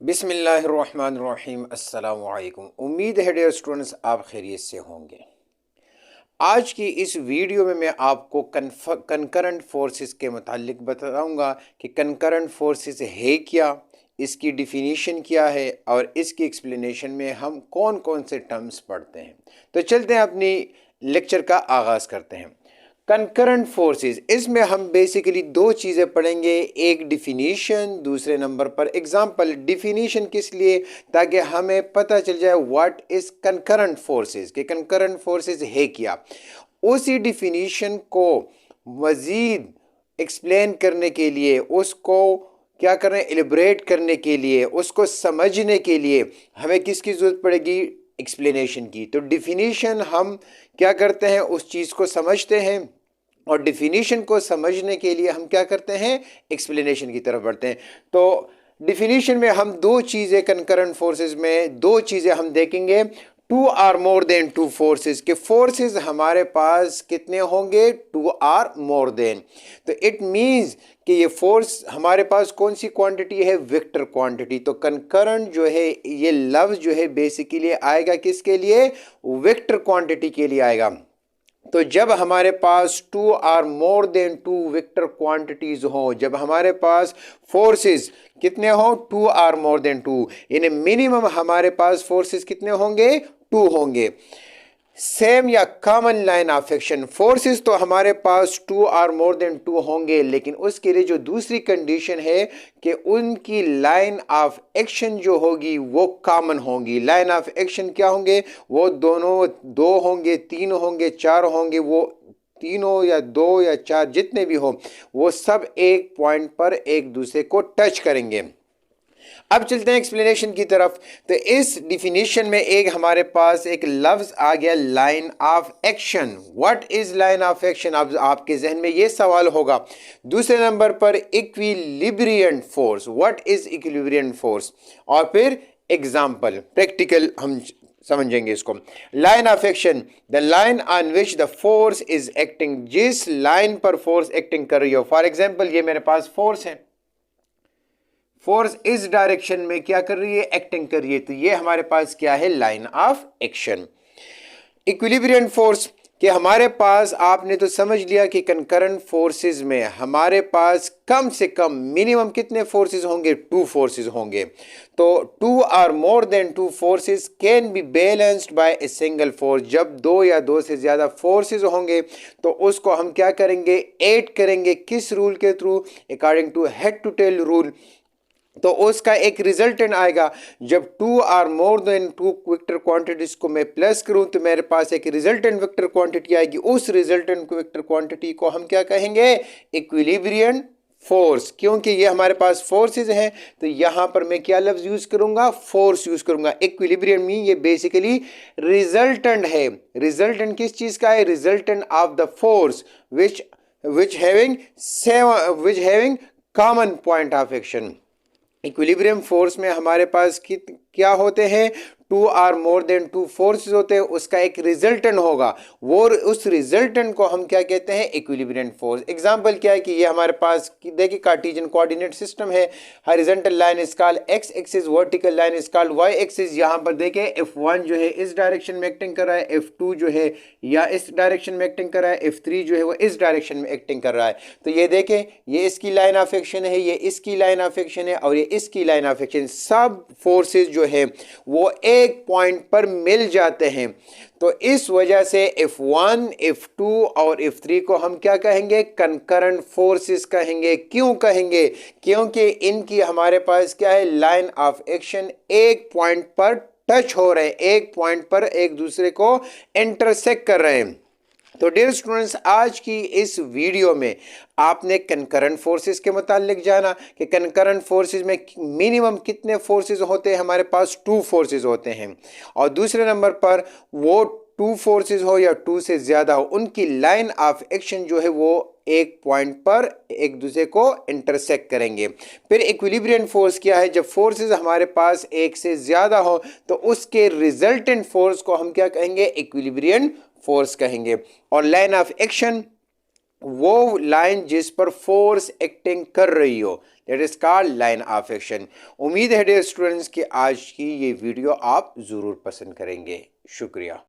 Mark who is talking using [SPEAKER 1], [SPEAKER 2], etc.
[SPEAKER 1] बिस्मिल्लाहिर्रहमानिर्रहीम। अस्सलाम वालेकुम। उम्मीद है डियर स्टूडेंट्स आप खैरियत से होंगे। आज की इस वीडियो में मैं आपको कनकरेंट फोर्सेस के मुतालिक बताऊंगा कि कनकरेंट फोर्सेस है क्या, इसकी डिफिनीशन क्या है और इसकी एक्सप्लेनेशन में हम कौन कौन से टर्म्स पढ़ते हैं। तो चलते हैं अपनी लेक्चर का आगाज़ करते हैं। कंकरेंट फोर्सेस, इसमें हम बेसिकली दो चीज़ें पढ़ेंगे, एक डिफिनीशन, दूसरे नंबर पर एग्जांपल। डिफिनीशन किस लिए? ताकि हमें पता चल जाए व्हाट इज कंकरेंट फोर्सेस, कि कंकरेंट फोर्सेस है क्या। उसी डिफिनीशन को मज़ीद एक्सप्लेन करने के लिए, उसको क्या कर रहे हैं, एलिब्रेट करने के लिए, उसको समझने के लिए हमें किसकी ज़रूरत पड़ेगी? एक्सप्लेनेशन की। तो डिफिनीशन हम क्या करते हैं, उस चीज़ को समझते हैं और डिफिनीशन को समझने के लिए हम क्या करते हैं, एक्सप्लेनेशन की तरफ बढ़ते हैं। तो डिफिनीशन में हम दो चीज़ें, कंकरेंट फोर्सेस में दो चीज़ें हम देखेंगे। Two or more than two forces, के फोर्सेस हमारे पास कितने होंगे? Two or more than. तो इट मींस कि ये फोर्स हमारे पास कौन सी क्वांटिटी है? Vector quantity. तो कंकरेंट जो है, ये लफ्ज जो है बेसिकली आएगा किसके लिए? वेक्टर क्वांटिटी के लिए आएगा। तो जब हमारे पास two or more than two vector quantities हो, जब हमारे पास फोर्सेस कितने हो? Two or more than two, यानी मिनिमम हमारे पास फोर्सेस कितने होंगे? टू होंगे। सेम या common line of action, forces तो हमारे पास two or more than two होंगे, लेकिन उसके लिए जो दूसरी कंडीशन है कि उनकी लाइन ऑफ एक्शन जो होगी वो कॉमन होगी। लाइन ऑफ एक्शन क्या होंगे? वो दोनों दो होंगे, तीन होंगे, चार होंगे, वो तीनों या दो या चार जितने भी हो, वो सब एक पॉइंट पर एक दूसरे को टच करेंगे। अब चलते हैं एक्सप्लेनेशन की तरफ। तो इस डिफिनीशन में एक हमारे पास एक लफ्ज आ गया, line of action. What is line of action? अब आपके जहन में ये सवाल होगा। दूसरे नंबर पर इक्विलिब्रियंट फोर्स, व्हाट इज इक्विलिब्रियंट फोर्स? और फिर एग्जाम्पल, प्रैक्टिकल हम समझेंगे इसको। Line of action, the line on which the force is acting, जिस लाइन पर फोर्स एक्टिंग कर रही हो। फॉर एग्जाम्पल, ये मेरे पास फोर्स है, फोर्स इस डायरेक्शन में क्या कर रही है? एक्टिंग कर रही है। तो ये हमारे पास क्या है? Line of action. Equilibrant force, कि हमारे पास, आपने तो समझ लिया कि कंकरेंट फोर्सेस में हमारे पास कम से कम मिनिमम कितने फोर्सेस होंगे? टू फोर्सेस होंगे। तो two or more than two forces can be balanced by a single force. जब दो या दो से ज्यादा फोर्सेस होंगे तो उसको हम क्या करेंगे? ऐड करेंगे। किस रूल के through? According to head to tail rule. तो उसका एक रिजल्टेंट आएगा। जब two or more than two vector quantities को मैं प्लस करूं तो मेरे पास एक रिजल्टेंट वेक्टर क्वांटिटी आएगी। उस रिजल्टेंट वेक्टर क्वांटिटी को हम क्या कहेंगे? Equilibrium force. क्योंकि ये हमारे पास फोर्सेस हैं तो यहां पर मैं क्या लफ्ज यूज करूंगा? फोर्स यूज करूंगा। इक्विलिब्रियम में ये बेसिकली रिजल्टेंट है। रिजल्टेंट किस चीज का है? Resultant of the force which having common point of action. Equilibrium force में हमारे पास क्या होते हैं? Two or more than two forces होते हैं, उसका एक रिजल्टेंट होगा, वो उस रिजल्टेंट को हम क्या कहते हैं? Equilibrium force. एग्जांपल क्या है कि ये हमारे पास देखिए कार्टेशियन कोऑर्डिनेट सिस्टम है। Horizontal line is called x axis, vertical line is called y axis. यहाँ पर देखें F1 जो है इस डायरेक्शन में एक्टिंग कर रहा है, F2 जो है या इस डायरेक्शन में एक्टिंग कर रहा है, F3 जो है वो इस डायरेक्शन में एक्टिंग कर रहा है। तो ये देखें, ये इसकी लाइन ऑफ एक्शन है, ये इसकी लाइन ऑफ एक्शन है और ये इसकी लाइन ऑफ एक्शन। सब फोर्सेस जो है वो एक पॉइंट पर मिल जाते हैं। तो इस वजह से F1, F2 और F3 को हम क्या कहेंगे? कंकरेंट फोर्सेस कहेंगे। क्यों कहेंगे? क्योंकि इनकी हमारे पास क्या है? लाइन ऑफ एक्शन एक पॉइंट पर टच हो रहे हैं, एक पॉइंट पर एक दूसरे को इंटरसेक्ट कर रहे हैं। तो डियर स्टूडेंट्स, आज की इस वीडियो में आपने कंकरेंट फोर्सेस के मुतालिक जाना कि कंकरेंट फोर्सेस में मिनिमम कितने फोर्सेस होते हैं? हमारे पास टू फोर्सेस होते हैं। और दूसरे नंबर पर वो टू फोर्सेस हो या टू से ज्यादा हो, उनकी लाइन ऑफ एक्शन जो है वो एक पॉइंट पर एक दूसरे को इंटरसेक्ट करेंगे। फिर इक्विलिब्रियम फोर्स क्या है? जब फोर्सेस हमारे पास एक से ज्यादा हो तो उसके रिजल्टेंट फोर्स को हम क्या कहेंगे? इक्विलिब्रियम फोर्स कहेंगे। और लाइन ऑफ एक्शन वो लाइन जिस पर फोर्स एक्टिंग कर रही हो, that is called line of action. उम्मीद है डियर स्टूडेंट्स कि आज की ये वीडियो आप ज़रूर पसंद करेंगे। शुक्रिया।